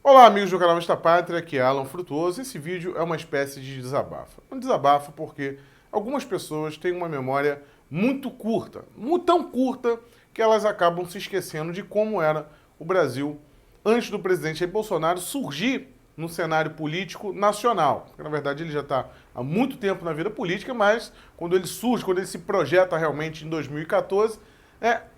Olá, amigos do canal Esta Pátria, aqui é Alan Frutuoso. Esse vídeo é uma espécie de desabafo. Um desabafo porque algumas pessoas têm uma memória muito curta, tão curta que elas acabam se esquecendo de como era o Brasil antes do presidente Jair Bolsonaro surgir no cenário político nacional. Porque, na verdade, ele já está há muito tempo na vida política, mas quando ele surge, quando ele se projeta realmente em 2014,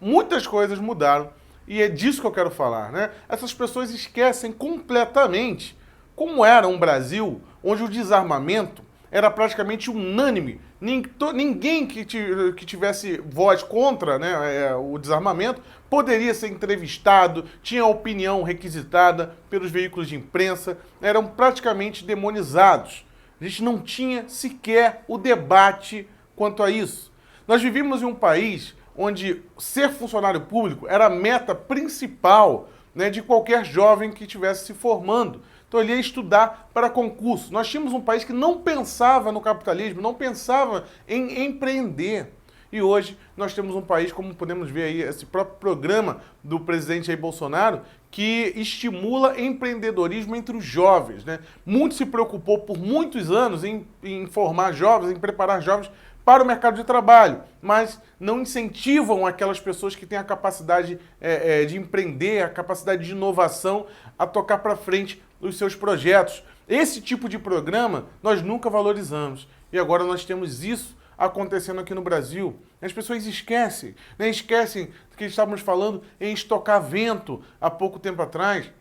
muitas coisas mudaram. E é disso que eu quero falar, né? Essas pessoas esquecem completamente como era um Brasil onde o desarmamento era praticamente unânime. Ninguém que tivesse voz contra, né, o desarmamento poderia ser entrevistado, tinha opinião requisitada pelos veículos de imprensa, eram praticamente demonizados. A gente não tinha sequer o debate quanto a isso. Nós vivíamos em um país onde ser funcionário público era a meta principal, né, de qualquer jovem que estivesse se formando. Então ele ia estudar para concurso. Nós tínhamos um país que não pensava no capitalismo, não pensava em empreender. E hoje nós temos um país, como podemos ver aí, esse próprio programa do presidente Jair Bolsonaro, que estimula empreendedorismo entre os jovens, né? Muito se preocupou por muitos anos em formar jovens, em preparar jovens para o mercado de trabalho, mas não incentivam aquelas pessoas que têm a capacidade de empreender, a capacidade de inovação, a tocar para frente os seus projetos. Esse tipo de programa nós nunca valorizamos. E agora nós temos isso acontecendo aqui no Brasil. As pessoas esquecem, né? Esquecem que estávamos falando em estocar vento há pouco tempo atrás.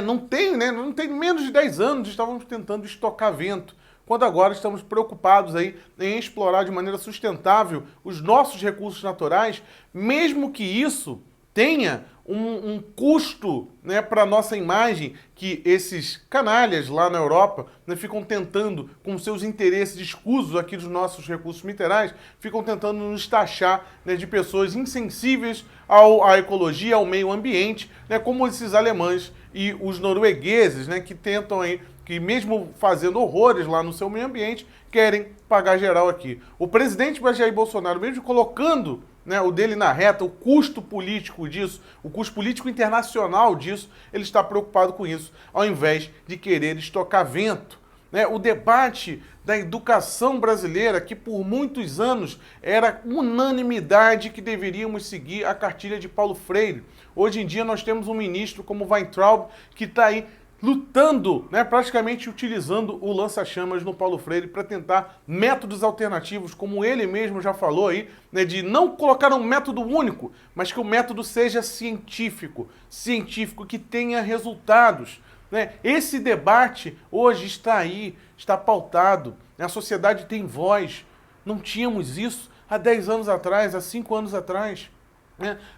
Não tem, né? Não tem menos de 10 anos estávamos tentando estocar vento, quando agora estamos preocupados aí em explorar de maneira sustentável os nossos recursos naturais, mesmo que isso tenha um custo, né, para a nossa imagem, que esses canalhas lá na Europa, né, ficam tentando, com seus interesses escusos aqui dos nossos recursos minerais, ficam tentando nos taxar, né, de pessoas insensíveis à ecologia, ao meio ambiente, né, como esses alemães e os noruegueses, né, que tentam aí, que mesmo fazendo horrores lá no seu meio ambiente, querem pagar geral aqui. O presidente Jair Bolsonaro, mesmo colocando, né, o dele na reta, o custo político disso, o custo político internacional disso, ele está preocupado com isso, ao invés de querer estocar vento. Né? O debate da educação brasileira, que por muitos anos era unanimidade que deveríamos seguir a cartilha de Paulo Freire. Hoje em dia nós temos um ministro como Weintraub que está aí lutando, né, praticamente utilizando o lança-chamas no Paulo Freire para tentar métodos alternativos, como ele mesmo já falou aí, né, de não colocar um método único, mas que o método seja científico, que tenha resultados. Né? Esse debate hoje está aí, está pautado, né? A sociedade tem voz. Não tínhamos isso há 10 anos atrás, há 5 anos atrás.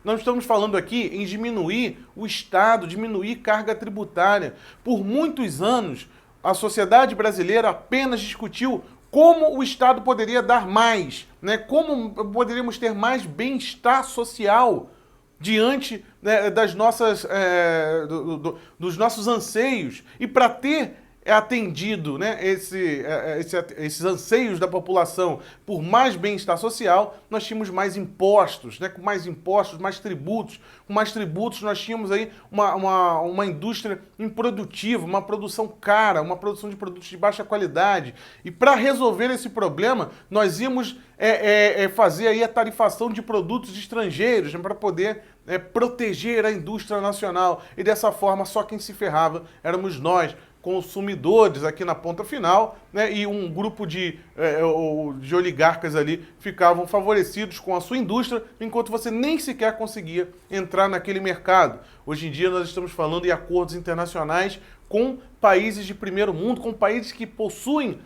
Nós estamos falando aqui em diminuir o Estado, diminuir carga tributária. Por muitos anos, a sociedade brasileira apenas discutiu como o Estado poderia dar mais, né? Como poderíamos ter mais bem-estar social diante, né, das nossas, dos nossos anseios. E para ter atendido, né, esses anseios da população por mais bem-estar social, nós tínhamos mais impostos, né, com mais impostos, mais tributos. Com mais tributos nós tínhamos aí uma indústria improdutiva, uma produção cara, uma produção de produtos de baixa qualidade. E para resolver esse problema, nós íamos fazer aí a tarifação de produtos estrangeiros, né, para poder proteger a indústria nacional. E dessa forma só quem se ferrava éramos nós, consumidores aqui na ponta final, né, e um grupo de oligarcas ali ficavam favorecidos com a sua indústria, enquanto você nem sequer conseguia entrar naquele mercado. Hoje em dia nós estamos falando em acordos internacionais com países de primeiro mundo, com países que possuem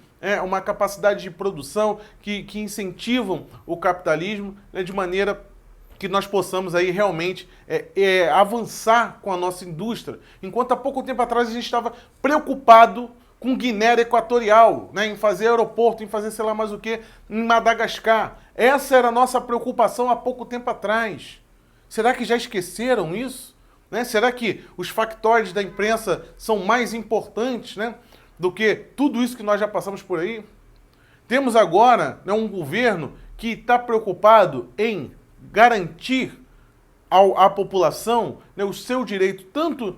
uma capacidade de produção, que incentivam o capitalismo, né, de maneira que nós possamos aí realmente avançar com a nossa indústria. Enquanto há pouco tempo atrás a gente estava preocupado com Guiné Equatorial, né, em fazer aeroporto, em fazer sei lá mais o que, em Madagascar. Essa era a nossa preocupação há pouco tempo atrás. Será que já esqueceram isso? Né? Será que os factóides da imprensa são mais importantes, né, do que tudo isso que nós já passamos por aí? Temos agora, né, um governo que está preocupado em garantir à população, né, o seu direito tanto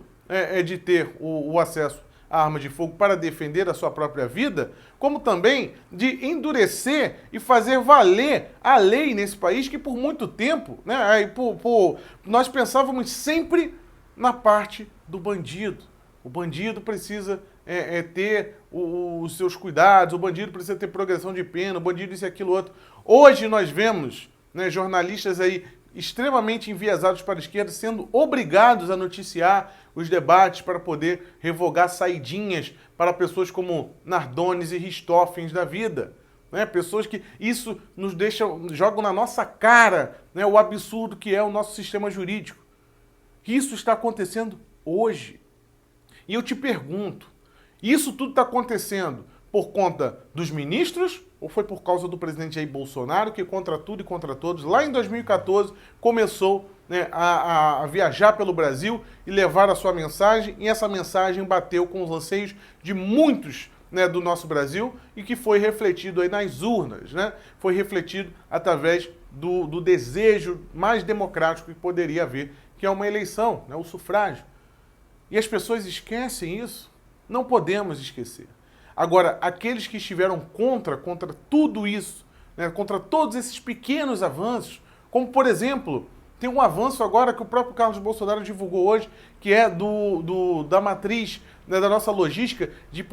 de ter o acesso à arma de fogo para defender a sua própria vida, como também de endurecer e fazer valer a lei nesse país que por muito tempo, né, nós pensávamos sempre na parte do bandido. O bandido precisa ter os seus cuidados, o bandido precisa ter progressão de pena, o bandido isso e aquilo outro. Hoje nós vemos, né, jornalistas aí extremamente enviesados para a esquerda sendo obrigados a noticiar os debates para poder revogar saidinhas para pessoas como Nardones e Richthofen da vida. Né? Pessoas que isso nos jogam na nossa cara, né, o absurdo que é o nosso sistema jurídico. Isso está acontecendo hoje. E eu te pergunto, isso tudo está acontecendo por conta dos ministros ou foi por causa do presidente Jair Bolsonaro, que contra tudo e contra todos, lá em 2014, começou, né, a viajar pelo Brasil e levar a sua mensagem, e essa mensagem bateu com os anseios de muitos, né, do nosso Brasil e que foi refletido aí nas urnas, né? Foi refletido através do desejo mais democrático que poderia haver, que é uma eleição, né, o sufrágio. E as pessoas esquecem isso. Não podemos esquecer. Agora, aqueles que estiveram contra tudo isso, né, contra todos esses pequenos avanços, como, por exemplo, tem um avanço agora que o próprio Carlos Bolsonaro divulgou hoje, que é da matriz, né, da nossa logística, de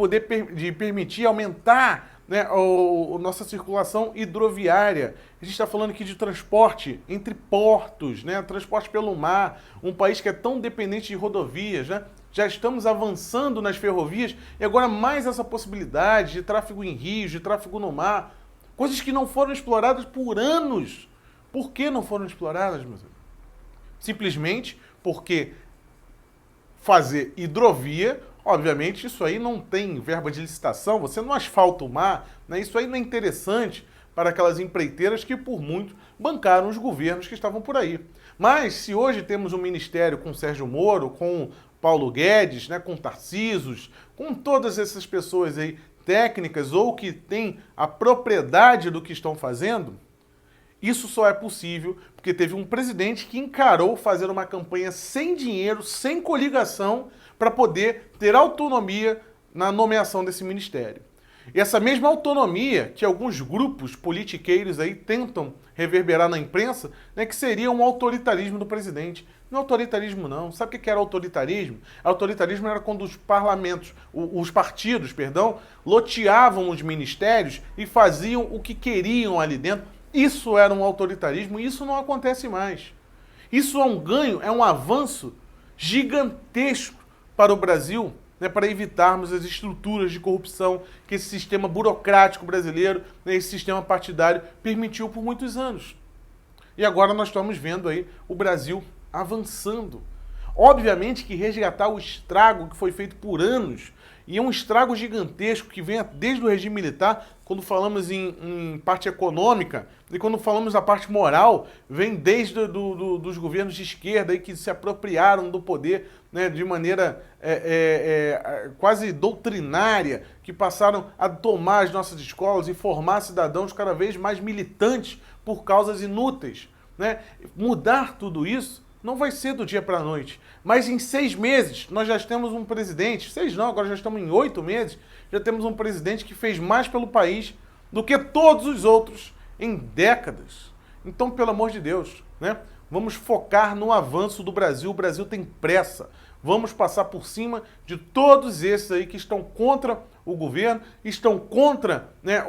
permitir aumentar, né, a nossa circulação hidroviária. A gente está falando aqui de transporte entre portos, né, transporte pelo mar, um país que é tão dependente de rodovias, né? Já estamos avançando nas ferrovias e agora mais essa possibilidade de tráfego em rios, de tráfego no mar, coisas que não foram exploradas por anos. Por que não foram exploradas, meus amigos? Simplesmente porque fazer hidrovia, obviamente, isso aí não tem verba de licitação, você não asfalta o mar, né? Isso aí não é interessante para aquelas empreiteiras que, por muito, bancaram os governos que estavam por aí. Mas, se hoje temos um ministério com Sérgio Moro, com Paulo Guedes, né, com Tarcísios, com todas essas pessoas aí técnicas ou que têm a propriedade do que estão fazendo, isso só é possível porque teve um presidente que encarou fazer uma campanha sem dinheiro, sem coligação, para poder ter autonomia na nomeação desse ministério. E essa mesma autonomia que alguns grupos politiqueiros aí tentam reverberar na imprensa, né, que seria um autoritarismo do presidente. Não é autoritarismo, não. Sabe o que era autoritarismo? Autoritarismo era quando os partidos, loteavam os ministérios e faziam o que queriam ali dentro. Isso era um autoritarismo e isso não acontece mais. Isso é um ganho, é um avanço gigantesco para o Brasil, né, para evitarmos as estruturas de corrupção que esse sistema burocrático brasileiro, né, esse sistema partidário permitiu por muitos anos. E agora nós estamos vendo aí o Brasil avançando. Obviamente que resgatar o estrago que foi feito por anos, e é um estrago gigantesco que vem desde o regime militar, quando falamos em parte econômica, e quando falamos da parte moral, vem desde dos governos de esquerda aí que se apropriaram do poder, né, de maneira quase doutrinária, que passaram a tomar as nossas escolas e formar cidadãos cada vez mais militantes por causas inúteis. Né? Mudar tudo isso não vai ser do dia para a noite. Mas em 6 meses nós já temos um presidente, 6 não, agora já estamos em 8 meses, já temos um presidente que fez mais pelo país do que todos os outros em décadas. Então, pelo amor de Deus, né? Vamos focar no avanço do Brasil. O Brasil tem pressa. Vamos passar por cima de todos esses aí que estão contra o governo, estão contra, né,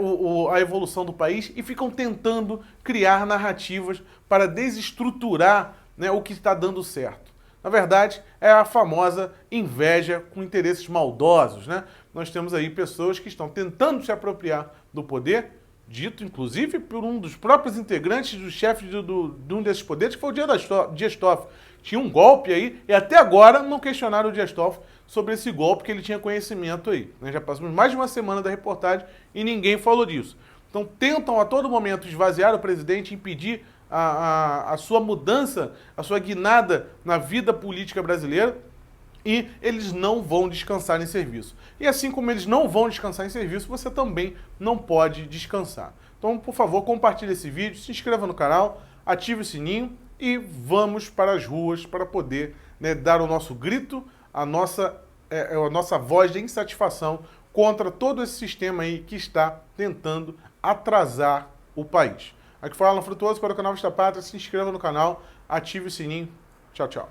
a evolução do país e ficam tentando criar narrativas para desestruturar, né, o que está dando certo. Na verdade, é a famosa inveja com interesses maldosos, né? Nós temos aí pessoas que estão tentando se apropriar do poder, dito inclusive por um dos próprios integrantes do chefe de um desses poderes, que foi o Dias Toffoli. Tinha um golpe aí, e até agora não questionaram o Dias Toffoli sobre esse golpe que ele tinha conhecimento aí. Né? Já passamos mais de uma semana da reportagem e ninguém falou disso. Então tentam a todo momento esvaziar o presidente, impedir a sua mudança, a sua guinada na vida política brasileira, e eles não vão descansar em serviço. E assim como eles não vão descansar em serviço, você também não pode descansar. Então, por favor, compartilhe esse vídeo, se inscreva no canal, ative o sininho e vamos para as ruas para poder, né, dar o nosso grito a nossa voz de insatisfação contra todo esse sistema aí que está tentando atrasar o país. Aqui foi Alan Frutuoso para o canal Vista Pátria. Se inscreva no canal, ative o sininho. Tchau, tchau.